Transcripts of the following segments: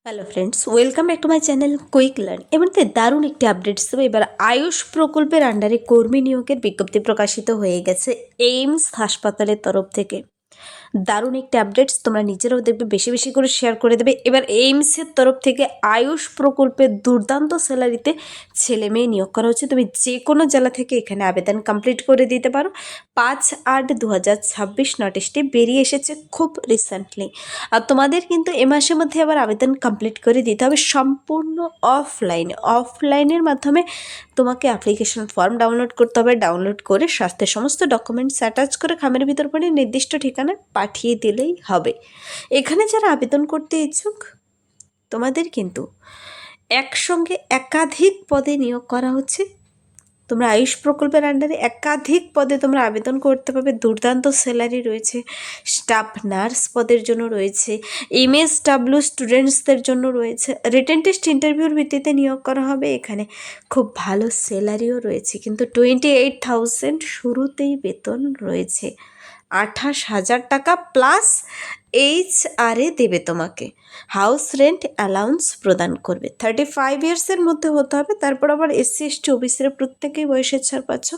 Hello friends, welcome back to my channel quick learn. এবারে দারুণ একটি আপডেটস দেবো। এবার আয়ুষ প্রকল্পের আন্ডারে কর্মী নিয়োগের বিজ্ঞপ্তি প্রকাশিত হয়ে গেছে এইমস হাসপাতালের তরফ থেকে। দারুণ একটি আপডেটস, তোমরা নিজেরাও দেখবে, বেশি বেশি করে শেয়ার করে দেবে। এবার এইমসের তরফ থেকে আয়ুষ প্রকল্পের দুর্দান্ত স্যালারিতে ছেলে মেয়ে নিয়োগ করা হচ্ছে। তুমি যে কোনো জেলা থেকে এখানে আবেদন কমপ্লিট করে দিতে পারো। 5/8/2026 নোটিশটি বেরিয়ে এসেছে খুব রিসেন্টলি। আর তোমাদের কিন্তু এ মাসের মধ্যে আবার আবেদন কমপ্লিট করে দিতে হবে সম্পূর্ণ অফলাইনের মাধ্যমে। তোমাকে অ্যাপ্লিকেশন ফর্ম ডাউনলোড করতে হবে। ডাউনলোড করে স্বাস্থ্যের সমস্ত ডকুমেন্টস অ্যাটাচ করে খামের ভিতর পরে নির্দিষ্ট ঠিকানায় পাঠিয়ে দিলেই হবে। এখানে যারা আবেদন করতে ইচ্ছুক, তোমাদের কিন্তু একসঙ্গে একাধিক পদে নিয়োগ করা হচ্ছে। তোমরা আয়ুষ প্রকল্পের আন্ডারে একাধিক পদে তোমরা আবেদন করতে পারবে। দুর্দান্ত স্যালারি রয়েছে। স্টাফ নার্স পদের জন্য রয়েছে, MSW স্টুডেন্টসদের জন্য রয়েছে। রিটেন টেস্ট ইন্টারভিউর ভিত্তিতে নিয়োগ করা হবে। এখানে খুব ভালো স্যালারিও রয়েছে, কিন্তু 28,000 শুরুতেই বেতন রয়েছে। 28,000 টাকা প্লাস HRA দেবে তোমাকে। হাউস রেন্ট অ্যালাউন্স প্রদান করবে। 35 ইয়ার্সের মধ্যে হতে হবে। তারপর আবার SC/ST OBCরা প্রত্যেকেই বয়সের ছাড় পাচ্ছ।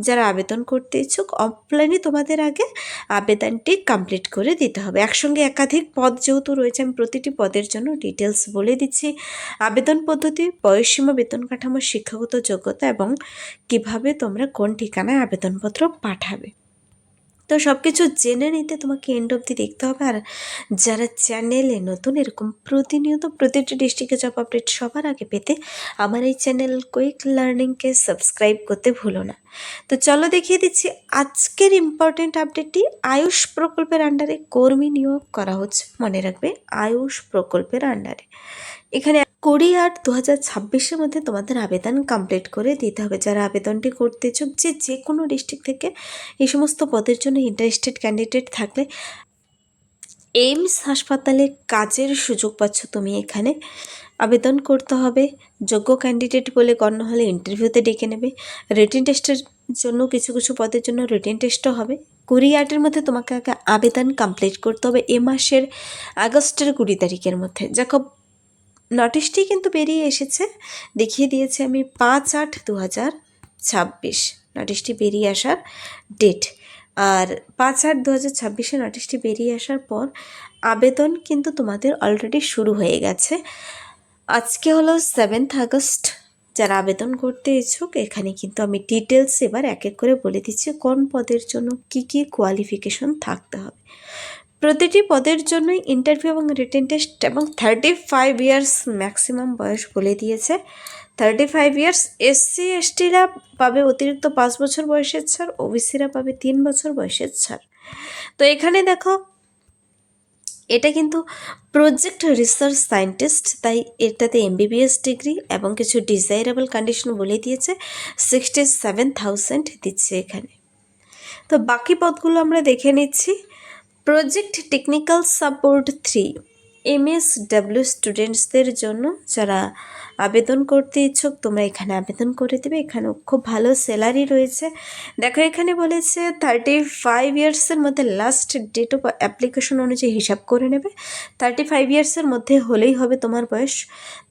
যারা আবেদন করতে ইচ্ছুক, অফলাইনে তোমাদের আগে আবেদনটি কমপ্লিট করে দিতে হবে। একসঙ্গে একাধিক পদ যেহেতু রয়েছে, আমি প্রতিটি পদের জন্য ডিটেলস বলে দিচ্ছি। আবেদন পদ্ধতি, বয়সসীমা, বেতন কাঠামো, শিক্ষাগত যোগ্যতা এবং কিভাবে তোমরা কোন ঠিকানায় আবেদনপত্র পাঠাবে। তো সব কিছু জেনে নিতে তোমাকে এন্ড অবধি দেখতে হবে। আর যারা চ্যানেলে নতুন, এরকম প্রতিনিয়ত প্রতিটি ডিস্ট্রিক্টে জব আপডেট সবার আগে পেতে আমার এই চ্যানেল কুইক লার্নিংকে সাবস্ক্রাইব করতে ভুলো না। তো চলো দেখিয়ে দিচ্ছি আজকের ইম্পর্টেন্ট আপডেটটি। আয়ুষ প্রকল্পের আন্ডারে কর্মী নিয়োগ করা হচ্ছে। মনে রাখবে, আয়ুষ প্রকল্পের আন্ডারে। এখানে 20/8/2026 মধ্যে তোমাদের আবেদন কমপ্লিট করে দিতে হবে। যারা আবেদনটি করতে ইচ্ছুক, যে কোনো ডিস্ট্রিক্ট থেকে এই সমস্ত পদের জন্য ইন্টারেস্টেড ক্যান্ডিডেট থাকলে এইমস হাসপাতালে কাজের সুযোগ পাচ্ছ তুমি। এখানে আবেদন করতে হবে। যোগ্য ক্যান্ডিডেট বলে গণ্য হলে ইন্টারভিউতে ডেকে নেবে। রিটেন টেস্টের জন্য কিছু কিছু পদের জন্য রিটেন টেস্টও হবে। 20/8 মধ্যে তোমাকে আগে আবেদন কমপ্লিট করতে হবে, এ মাসের আগস্টের 20 তারিখের মধ্যে। দেখো, নোটিশটি কিন্তু বেরিয়ে এসেছে, দেখিয়ে দিয়েছে আমি 5/8/2026 নোটিশটি বেরিয়ে আসার ডেট। আর 5/8/2026 নোটিশটি বেরিয়ে আসার পর আবেদন কিন্তু তোমাদের অলরেডি শুরু হয়ে গেছে। আজকে হলো 7 আগস্ট। যারা আবেদন করতে ইচ্ছুক, এখানে কিন্তু আমি ডিটেলস এবার এক এক করে বলে দিচ্ছি কোন পদের জন্য কী কী কোয়ালিফিকেশন থাকতে হবে। প্রতিটি পদের জন্যই ইন্টারভিউ এবং রিটেন টেস্ট এবং 35 ইয়ার্স ম্যাক্সিমাম বয়স বলে দিয়েছে। 35 ইয়ার্স। SC/STরা পাবে অতিরিক্ত 5 বছর বয়সের ছাড়, OBCরা পাবে 3 বছর বয়সের ছাড়। তো এখানে দেখো, এটা কিন্তু প্রজেক্ট রিসার্চ সায়েন্টিস্ট, তাই এটাতে MBBS ডিগ্রি এবং কিছু ডিজাইরেবল কন্ডিশন বলে দিয়েছে। 67,000 দিচ্ছে এখানে। তো বাকি পদগুলো আমরা দেখে নিচ্ছি। প্রজেক্ট টেকনিক্যাল সাপোর্ট 3 MSW স্টুডেন্টসদের জন্য যারা আবেদন করতে ইচ্ছুক, তোমরা এখানে আবেদন করে দেবে। এখানেও খুব ভালো স্যালারি রয়েছে। দেখো, এখানে বলেছে 35 ইয়ার্সের মধ্যে লাস্ট ডেট অফ অ্যাপ্লিকেশন অনুযায়ী হিসাব করে নেবে। 35 ইয়ার্সের মধ্যে হলেই হবে তোমার বয়স।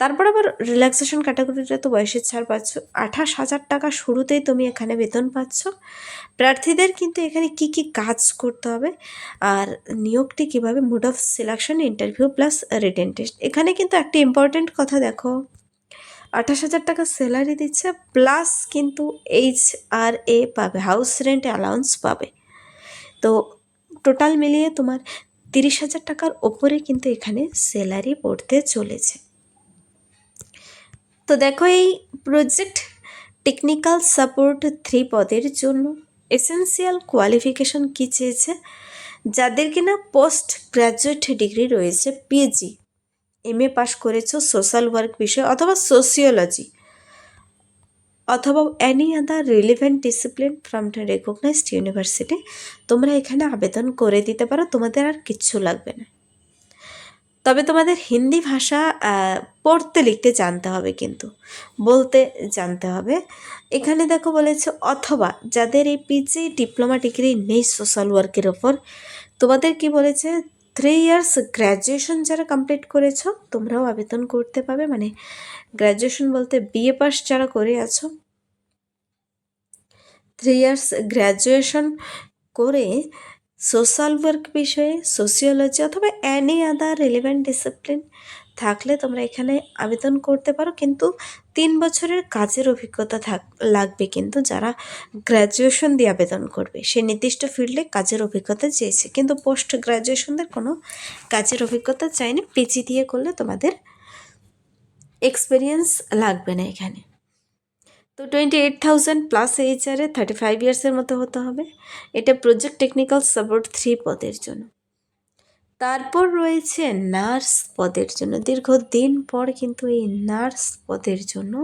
তারপর আবার রিল্যাক্সেশন ক্যাটাগরিটা তো বয়সের ছাড় পাচ্ছ। 28,000 টাকা শুরুতেই তুমি এখানে বেতন পাচ্ছ। প্রার্থীদের কিন্তু এখানে কি কি কাজ করতে হবে আর নিয়োগটি কীভাবে, mode of selection, interview plus written test. এখানে কিন্তু একটা ইম্পর্টেন্ট কথা দেখো, 28,000 টাকা স্যালারি দিচ্ছে, প্লাস কিন্তু HRA পাবে, হাউস রেন্ট অ্যালাউন্স পাবে। তো টোটাল মিলিয়ে তোমার 30,000 টাকার ওপরে কিন্তু এখানে স্যালারি পড়তে চলেছে। তো দেখো, এই প্রজেক্ট টেকনিক্যাল সাপোর্ট 3 পদের জন্য এসেন্সিয়াল কোয়ালিফিকেশন কী চেয়েছে? যাদের কিনা পোস্ট গ্র্যাজুয়েট ডিগ্রি রয়েছে, PG, MA পাস করেছো সোশ্যাল ওয়ার্ক বিষয় অথবা সোশিওলজি অথবা any other relevant discipline from the recognized university, তোমরা এখানে আবেদন করে দিতে পারো। তোমাদের আর কিচ্ছু লাগবে না, তবে তোমাদের হিন্দি ভাষা পড়তে লিখতে জানতে হবে, কিন্তু বলতে জানতে হবে। এখানে দেখো বলেছে অথবা যাদের এই PG ডিপ্লোমা ডিগ্রি নেই সোশ্যাল ওয়ার্কের ওপর, তোমাদের কি বলেছে, 3 ইয়ার্স গ্র্যাজুয়েশন যারা কমপ্লিট করেছো তোমরাও আবেদন করতে পারবে, মানে গ্র্যাজুয়েশন বলতে বিএ পাস যারা করে আছো, 3 ইয়ার্স গ্র্যাজুয়েশন করে সোশ্যাল ওয়ার্ক বিষয়ে, সোশিওলজি অথবা অ্যানি আদার রিলেভেন্ট ডিসিপ্লিন থাকলে তোমরা এখানে আবেদন করতে পারো। কিন্তু 3 বছরের কাজের অভিজ্ঞতা লাগবে, কিন্তু যারা গ্র্যাজুয়েশন দিয়ে আবেদন করবে সেই নির্দিষ্ট ফিল্ডে কাজের অভিজ্ঞতা চেয়েছে, কিন্তু পোস্ট গ্র্যাজুয়েশনদের কোনো কাজের অভিজ্ঞতা চাইনি, পিজি দিয়ে করলে তোমাদের এক্সপিরিয়েন্স লাগবে না এখানে। তো 28,000 প্লাস এইচআরে 35 ইয়ার্সের মতো হতে হবে। এটা প্রজেক্ট টেকনিক্যাল সাপোর্ট 3 পদের জন্য। তারপর রয়েছে নার্স পদের জন্য। দীর্ঘদিন পর কিন্তু এই নার্স পদের জন্য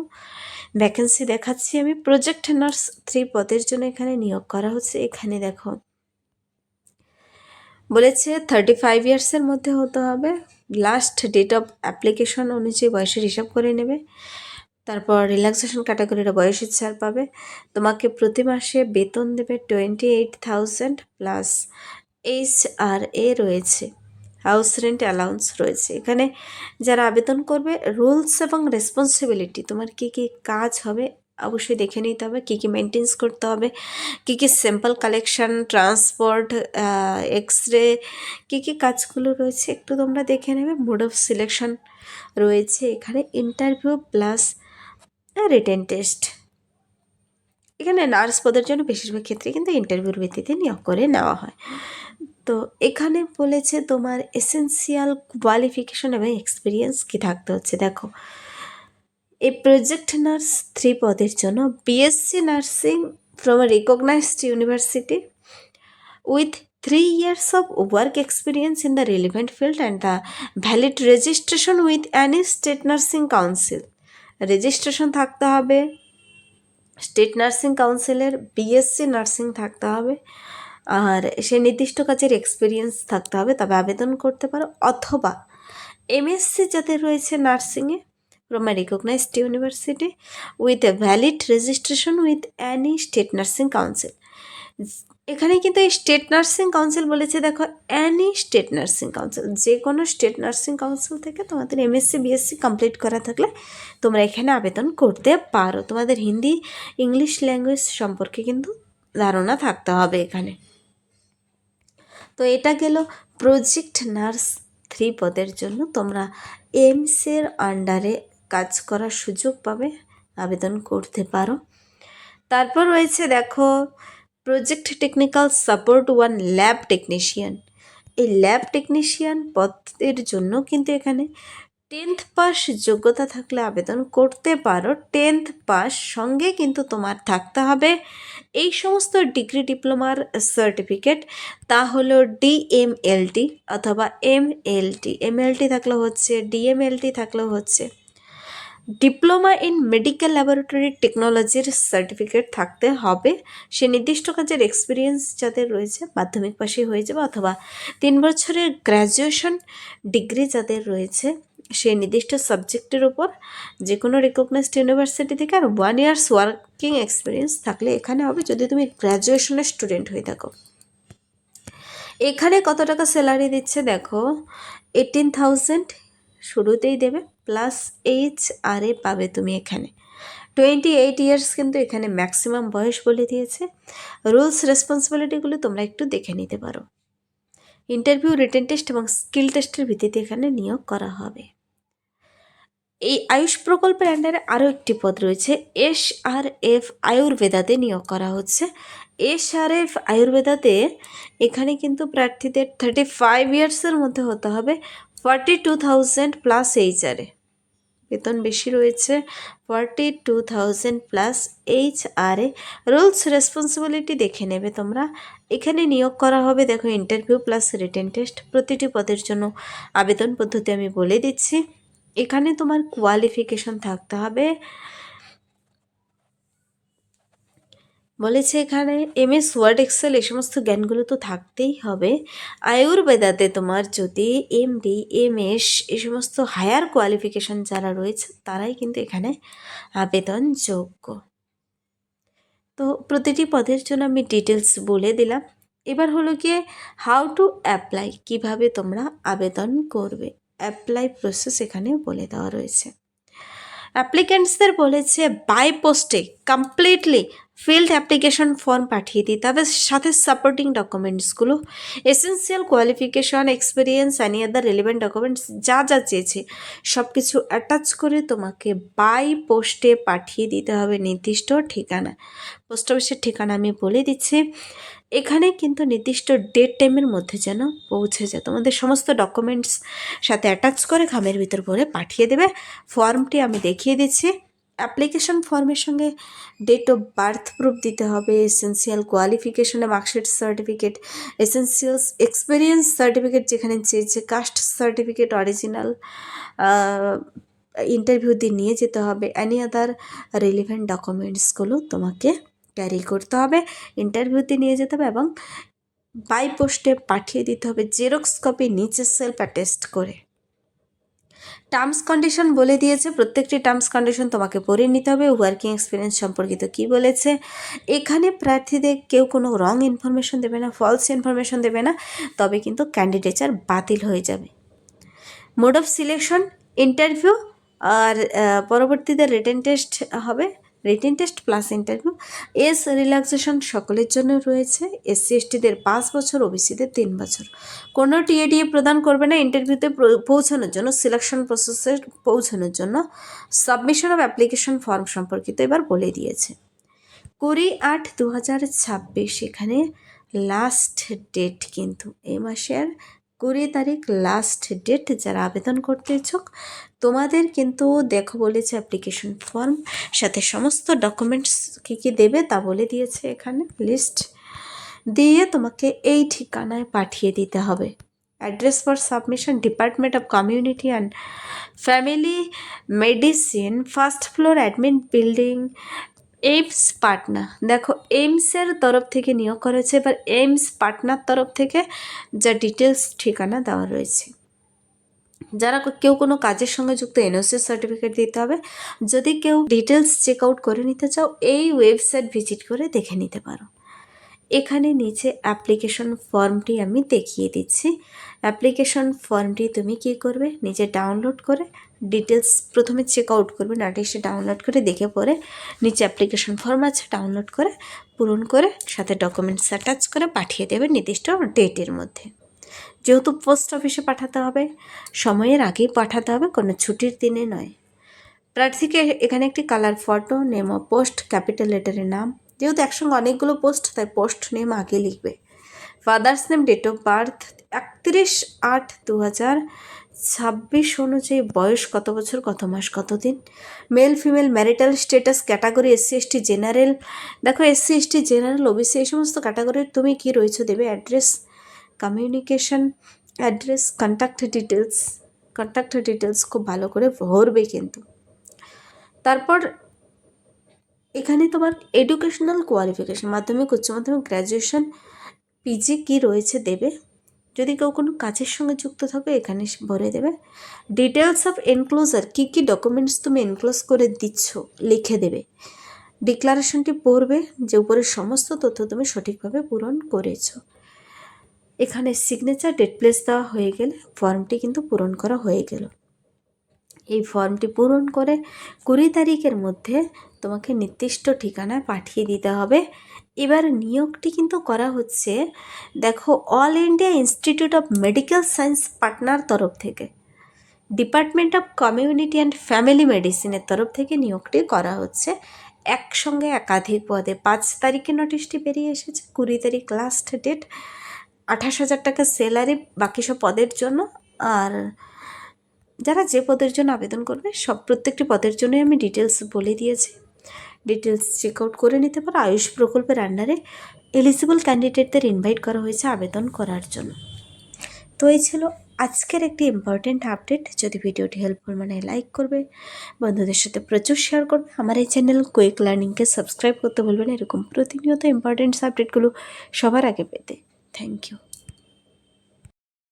ভ্যাকেন্সি দেখাচ্ছি আমি। প্রজেক্ট নার্স 3 পদের জন্য এখানে নিয়োগ করা হচ্ছে। এখানে দেখো বলেছে 35 ইয়ার্সের মধ্যে হতে হবে। লাস্ট ডেট অফ অ্যাপ্লিকেশন অনুযায়ী বয়সের হিসাব করে নেবে। তারপর রিল্যাক্সেশন ক্যাটাগরির বয়সের ছাড় পাবে। তোমাকে প্রতি মাসে বেতন দেবে 28,000 প্লাস HRA রয়েছে, হাউস রেন্ট অ্যালাউন্স রয়েছে। এখানে যারা আবেদন করবে রুলস এবং রেসপন্সিবিলিটি, তোমার কী কী কাজ হবে অবশ্যই দেখে নিতে হবে, কী কী মেনটেন্স করতে হবে, কী কী স্যাম্পল কালেকশন, ট্রান্সপোর্ট, এক্সরে, কী কী কাজগুলো রয়েছে একটু তোমরা দেখে নেবে। মোড অফ সিলেকশন রয়েছে এখানে, ইন্টারভিউ প্লাস রিটেন টেস্ট। এখানে নার্স পদের জন্য বেশিরভাগ ক্ষেত্রে কিন্তু ইন্টারভিউর ভিত্তিতে নিয়োগ করে নেওয়া হয়। তো এখানে বলেছে তোমার এসেন্সিয়াল কোয়ালিফিকেশন এবং এক্সপিরিয়েন্স কি থাকতে হচ্ছে। দেখো এই প্রজেক্ট নার্স 3 পদের জন্য BSc nursing from a recognised university with 3 years of work experience in the relevant field and the valid registration with any state nursing council। Registration থাকতে হবে স্টেট নার্সিং কাউন্সিলের, বিএসসি নার্সিং থাকতে হবে, আর সে নির্দিষ্ট কাজের experience থাকতে হবে, তবে আবেদন করতে পারো। অথবা এমএসসি যাদের রয়েছে নার্সিংয়ে from a recognised university with a valid registration with any state nursing council. এখানে কিন্তু এই স্টেট নার্সিং কাউন্সিল বলেছে, দেখো অ্যানি স্টেট নার্সিং কাউন্সিল, যে কোনো স্টেট নার্সিং কাউন্সিল থেকে তোমাদের এমএসসি বিএসসি কমপ্লিট করা থাকলে তোমরা এখানে আবেদন করতে পারো। তোমাদের হিন্দি ইংলিশ ল্যাঙ্গুয়েজ সম্পর্কে কিন্তু ধারণা থাকতে হবে এখানে। তো এটা গেল প্রজেক্ট নার্স 3 পদের জন্য। তোমরা এইমসের আন্ডারে কাজ করার সুযোগ পাবে, আবেদন করতে পারো। তারপর রয়েছে দেখো project technical support 1 lab technician. এই ল্যাব টেকনিশিয়ান পদের জন্য কিন্তু এখানে 10th পাস যোগ্যতা থাকলে আবেদন করতে পারো। 10th পাস সঙ্গে কিন্তু তোমার থাকতে হবে এই সমস্ত ডিগ্রি ডিপ্লোমার সার্টিফিকেট, তা হলো ডিএমএলটি অথবা এমএলটি। এমএলটি থাকলেও হচ্ছে, ডিএমএলটি থাকলেও হচ্ছে। ডিপ্লোমা ইন মেডিকেল ল্যাবরেটরি টেকনোলজির সার্টিফিকেট থাকতে হবে। সে নির্দিষ্ট কাজের এক্সপিরিয়েন্স যাদের রয়েছে মাধ্যমিক পাশে হয়ে যাবে, অথবা 3 বছরের গ্র্যাজুয়েশন ডিগ্রি যাদের রয়েছে সেই নির্দিষ্ট সাবজেক্টের উপর যে কোনো রিকগনাইজড ইউনিভার্সিটি থেকে, আর 1 ইয়ার্স ওয়ার্কিং এক্সপিরিয়েন্স থাকলে এখানে হবে যদি তুমি গ্র্যাজুয়েশনের স্টুডেন্ট হয়ে থাকো। এখানে কত টাকা স্যালারি দিচ্ছে দেখো, 18,000 শুরুতেই দেবে, প্লাস HRA পাবে তুমি এখানে। 28 ইয়ার্স কিন্তু এখানে ম্যাক্সিমাম বয়স বলে দিয়েছে। রুলস রেসপন্সিবিলিটিগুলো তোমরা একটু দেখে নিতে পারো। ইন্টারভিউ, রিটেন টেস্ট এবং স্কিল টেস্টের ভিত্তিতে এখানে নিয়োগ করা হবে। এই আয়ুষ প্রকল্পের আন্ডারে আরও একটি পদ রয়েছে, SRF আয়ুর্বেদাতে নিয়োগ করা হচ্ছে। SRF আয়ুর্বেদাতে এখানে কিন্তু প্রার্থীদের 35 ইয়ার্সের মধ্যে হতে হবে, 42,000 প্লাস HRA, বেতন বেশি রয়েছে, 42,000 প্লাস HRA। রুলস রেসপন্সিবিলিটি দেখে নেবে তোমরা। এখানে নিয়োগ করা হবে দেখো ইন্টারভিউ প্লাস রিটেন টেস্ট। প্রতিটি পদের জন্য আবেদন পদ্ধতি আমি বলে দিচ্ছি। এখানে তোমার কোয়ালিফিকেশন থাকতে হবে, বলেছে এখানে MS ওয়ার্ড এক্সেল এই সমস্ত জ্ঞানগুলো তো থাকতেই হবে। আয়ুর্বেদাতে তোমার যদি MD MS এই সমস্ত হায়ার কোয়ালিফিকেশন যারা রয়েছে তারাই কিন্তু এখানে আবেদনযোগ্য। তো প্রতিটি পদের জন্য আমি ডিটেলস বলে দিলাম। এবার হলো গিয়ে হাউ টু অ্যাপ্লাই, কীভাবে তোমরা আবেদন করবে, অ্যাপ্লাই প্রসেস এখানে বলে দেওয়া রয়েছে। অ্যাপ্লিক্যান্টসদের বলেছে বাই পোস্টে কমপ্লিটলি ফিল্ড অ্যাপ্লিকেশন ফর্ম পাঠিয়ে দিতে হবে, সাথে সাপোর্টিং ডকুমেন্টসগুলো, essential qualification, experience, any other relevant documents যা যা চেয়েছে সব কিছু অ্যাটাচ করে তোমাকে বাই পোস্টে পাঠিয়ে দিতে হবে নির্দিষ্ট ঠিকানা। পোস্ট অফিসের ঠিকানা আমি বলে দিচ্ছি। এখানে কিন্তু নির্দিষ্ট ডেট টাইমের মধ্যে যেন পৌঁছে যায়, তোমাদের সমস্ত ডকুমেন্টস সাথে অ্যাটাচ করে খামের ভিতর ভরে পাঠিয়ে দেবে। ফর্মটি আমি দেখিয়ে দিচ্ছি। অ্যাপ্লিকেশন ফর্মের সঙ্গে ডেট অফ বার্থ প্রুফ দিতে হবে, এসেন্সিয়াল কোয়ালিফিকেশনে marksheet certificate, essential experience certificate যেখানে চেয়েছে, কাস্ট সার্টিফিকেট অরিজিনাল, ইন্টারভিউ দিয়ে নিয়ে যেতে হবে, অ্যানি আদার রিলেভেন্ট ডকুমেন্টসগুলো তোমাকে ক্যারি করতে হবে, ইন্টারভিউতে নিয়ে যেতে হবে এবং বাই পোস্টে পাঠিয়ে দিতে হবে জেরক্স কপি নিচে সেলফ অ্যাটেস্ট করে। টার্মস কন্ডিশন বলে দিয়েছে, প্রত্যেকটি টার্মস কন্ডিশন তোমাকে পড়ে নিতে হবে। ওয়ার্কিং এক্সপিরিয়েন্স সম্পর্কিত কি বলেছে, এখানে প্রার্থীদের কেউ কোনো রং ইনফরমেশন দেবে না, ফলস ইনফরমেশন দেবে না, তবে কিন্তু ক্যান্ডিডেচার বাতিল হয়ে যাবে। মোড অফ সিলেকশন ইন্টারভিউ, আর পরবর্তীতে রিটেন টেস্ট হবে, written test plus interview. Age relaxation সকলের জন্য রয়েছে, এসসি এসটিদের 5 বছর, ওবিসিদের 3 বছর। কোনো টিএডিএ প্রদান করবে না ইন্টারভিউতে পৌঁছানোর জন্য, সিলেকশন প্রসেসে পৌঁছানোর জন্য। সাবমিশন অফ অ্যাপ্লিকেশন ফর্ম সম্পর্কিত এবার বলে দিয়েছে। 20/8/2026 এখানে লাস্ট ডেট, কিন্তু এই মাসের 20 তারিখ লাস্ট ডেট। যারা আবেদন করতে ইচ্ছুক তোমাদের কিন্তু দেখো বলেছে অ্যাপ্লিকেশন ফর্ম সাথে সমস্ত ডকুমেন্টস কী কী দেবে তা বলে দিয়েছে, এখানে লিস্ট দিয়ে তোমাকে এই ঠিকানায় পাঠিয়ে দিতে হবে। Address for submission department of community and family medicine, first floor, admin building, AIIMS Patna. দেখো এইমসের তরফ থেকে নিয়োগ করেছে, এবার এইমস পাটনার তরফ থেকে যা ডিটেলস ঠিকানা দেওয়া রয়েছে। যারা কেউ কোনো কাজের সঙ্গে যুক্ত এনওসি সার্টিফিকেট দিতে হবে। যদি কেউ ডিটেলস চেক আউট করে নিতে চাও এই ওয়েবসাইট ভিজিট করে দেখে নিতে পারো। এখানে নিচে অ্যাপ্লিকেশন ফর্মটি আমি দেখিয়ে দিচ্ছি। অ্যাপ্লিকেশন ফর্মটি তুমি কী করবে, নিজে ডাউনলোড করে ডিটেলস প্রথমে চেক আউট করবে, নোটিশে ডাউনলোড করে দেখে পরে নিচে অ্যাপ্লিকেশন ফর্ম আছে, ডাউনলোড করে পূরণ করে সাথে ডকুমেন্টস অ্যাটাচ করে পাঠিয়ে দেবে নির্দিষ্ট ডেটের মধ্যে। যেহেতু পোস্ট অফিসে পাঠাতে হবে, সময়ের আগেই পাঠাতে হবে, কোনো ছুটির দিনে নয়। প্রার্থীকে এখানে একটি colour photo, name of post, capital লেটারের নাম, যেহেতু একসঙ্গে অনেকগুলো পোস্ট তাই পোস্ট নেম আগে লিখবে। Father's name, date of birth 31/8/2026 অনুযায়ী বয়স কত বছর, কত মাস, কত দিন, male female, marital status, category SC ST general. দেখো এসসি এসটি জেনারেল ওবিসি এই সমস্ত ক্যাটাগরির তুমি কি রয়েছে দেবে। Address, communication address, contact details খুব ভালো করে ভরবে কিন্তু। তারপর এখানে তোমার এডুকেশনাল কোয়ালিফিকেশন, মাধ্যমিক, উচ্চ মাধ্যমিক, গ্র্যাজুয়েশন, পিজি কী রয়েছে দেবে। যদি কেউ কোনো কাজের সঙ্গে যুক্ত থাকে এখানে ভরে দেবে। ডিটেলস অফ এনক্লোজার, কী কী ডকুমেন্টস তুমি এনক্লোজ করে দিচ্ছ লিখে দেবে। ডিক্লারেশনটি পড়বে যে উপরের সমস্ত তথ্য তুমি সঠিকভাবে পূরণ করেছো। এখানে সিগনেচার, ডেট প্লেস দেওয়া হয়ে গেলে ফর্মটি কিন্তু পূরণ করা হয়ে গেল। এই ফর্মটি পূরণ করে 20 তারিখের মধ্যে তোমাকে নির্দিষ্ট ঠিকানায় পাঠিয়ে দিতে হবে। এবার নিয়োগটি কিন্তু করা হচ্ছে, দেখো all India institute of medical science পাটনার তরফ থেকে, department of community and family মেডিসিনের তরফ থেকে নিয়োগটি করা হচ্ছে। একসঙ্গে একাধিক পদে 5 তারিখে নোটিশটি বেরিয়ে এসেছে, 20 তারিখ লাস্ট ডেট, 28,000 টাকা স্যালারি বাকি সব পদের জন্য। আর যারা যে পদের জন্য আবেদন করবে প্রত্যেকটি পদের জন্যই আমি ডিটেলস বলে দিয়েছি, ডিটেলস চেক আউট করে নিতে পারো। আয়ুষ প্রকল্পের আন্ডারে এলিজিবল ক্যান্ডিডেটদের ইনভাইট করা হয়েছে আবেদন করার জন্য। তো এই ছিল আজকের একটি ইম্পর্টেন্ট আপডেট। যদি ভিডিওটি হেল্পফুল মানে লাইক করবে, বন্ধুদের সাথে প্রচুর শেয়ার করবে। আমার এই চ্যানেল কুইক লার্নিংকে সাবস্ক্রাইব করতে ভুলবেন এরকম প্রতিনিয়ত ইম্পর্টেন্ট আপডেটগুলো সবার আগে পেতে। Thank you.